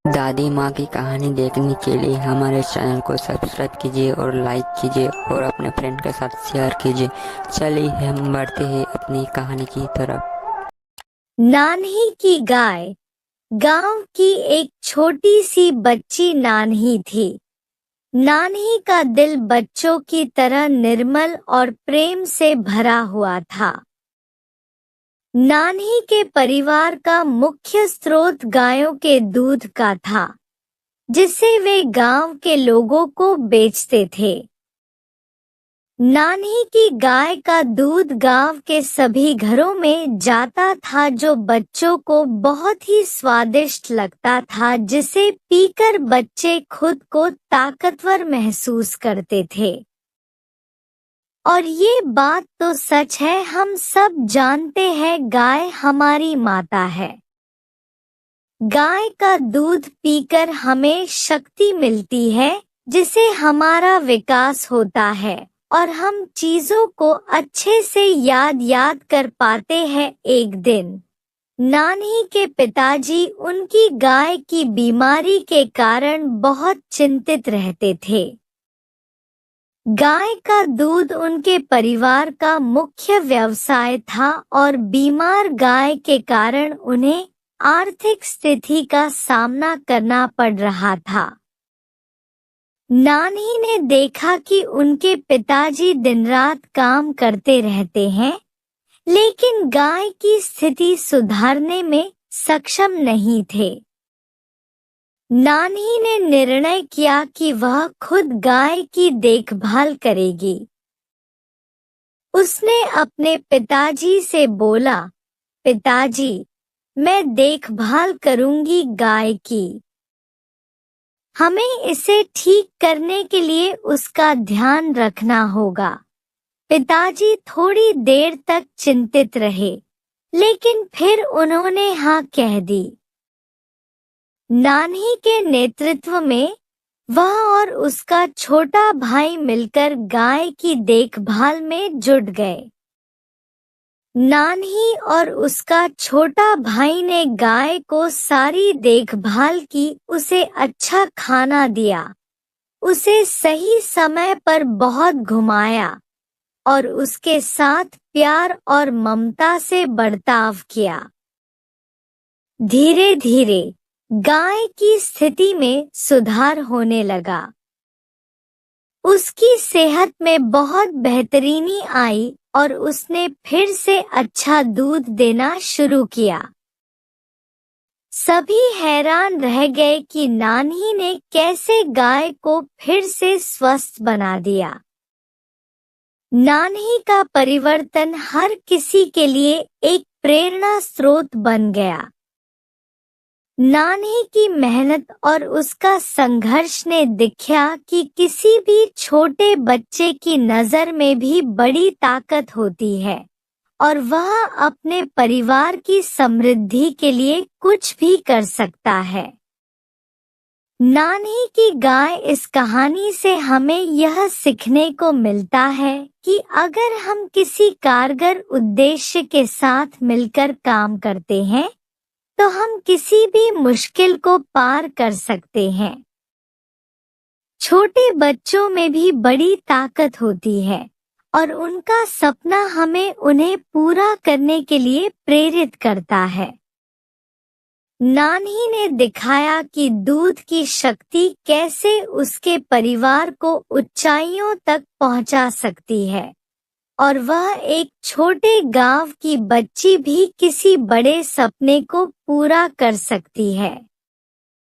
दादी माँ की कहानी देखने के लिए हमारे चैनल को सब्सक्राइब कीजिए और लाइक कीजिए और अपने फ्रेंड के साथ शेयर कीजिए। चलिए हम बढ़ते हैं अपनी कहानी की तरफ। नान्ही की गाय। गांव की एक छोटी सी बच्ची नान्ही थी। नान्ही का दिल बच्चों की तरह निर्मल और प्रेम से भरा हुआ था। नान्ही के परिवार का मुख्य स्रोत गायों के दूध का था, जिसे वे गांव के लोगों को बेचते थे। नान्ही की गाय का दूध गांव के सभी घरों में जाता था, जो बच्चों को बहुत ही स्वादिष्ट लगता था, जिसे पीकर बच्चे खुद को ताकतवर महसूस करते थे। और ये बात तो सच है, हम सब जानते हैं, गाय हमारी माता है। गाय का दूध पीकर हमें शक्ति मिलती है, जिससे हमारा विकास होता है और हम चीजों को अच्छे से याद कर पाते हैं। एक दिन नान्ही के पिताजी उनकी गाय की बीमारी के कारण बहुत चिंतित रहते थे। गाय का दूध उनके परिवार का मुख्य व्यवसाय था और बीमार गाय के कारण उन्हें आर्थिक स्थिति का सामना करना पड़ रहा था। नानी ने देखा कि उनके पिताजी दिन रात काम करते रहते हैं, लेकिन गाय की स्थिति सुधारने में सक्षम नहीं थे। नानी ने निर्णय किया कि वह खुद गाय की देखभाल करेगी। उसने अपने पिताजी से बोला, पिताजी, मैं देखभाल करूंगी गाय की। हमें इसे ठीक करने के लिए उसका ध्यान रखना होगा। पिताजी थोड़ी देर तक चिंतित रहे, लेकिन फिर उन्होंने हाँ कह दी। नान्ही के नेतृत्व में वह और उसका छोटा भाई मिलकर गाय की देखभाल में जुट गए। नान्ही और उसका छोटा भाई ने गाय को सारी देखभाल की, उसे अच्छा खाना दिया, उसे सही समय पर बहुत घुमाया और उसके साथ प्यार और ममता से बर्ताव किया। धीरे धीरे गाय की स्थिति में सुधार होने लगा। उसकी सेहत में बहुत बेहतरीनी आई और उसने फिर से अच्छा दूध देना शुरू किया। सभी हैरान रह गए कि नान्ही ने कैसे गाय को फिर से स्वस्थ बना दिया। नान्ही का परिवर्तन हर किसी के लिए एक प्रेरणा स्रोत बन गया। नान्ही की मेहनत और उसका संघर्ष ने दिखाया कि किसी भी छोटे बच्चे की नज़र में भी बड़ी ताकत होती है और वह अपने परिवार की समृद्धि के लिए कुछ भी कर सकता है। नान्ही की गाय इस कहानी से हमें यह सीखने को मिलता है कि अगर हम किसी कारगर उद्देश्य के साथ मिलकर काम करते हैं, तो हम किसी भी मुश्किल को पार कर सकते हैं। छोटे बच्चों में भी बड़ी ताकत होती है और उनका सपना हमें उन्हें पूरा करने के लिए प्रेरित करता है। नान्ही ने दिखाया कि दूध की शक्ति कैसे उसके परिवार को ऊंचाइयों तक पहुंचा सकती है और वह एक छोटे गांव की बच्ची भी किसी बड़े सपने को पूरा कर सकती है।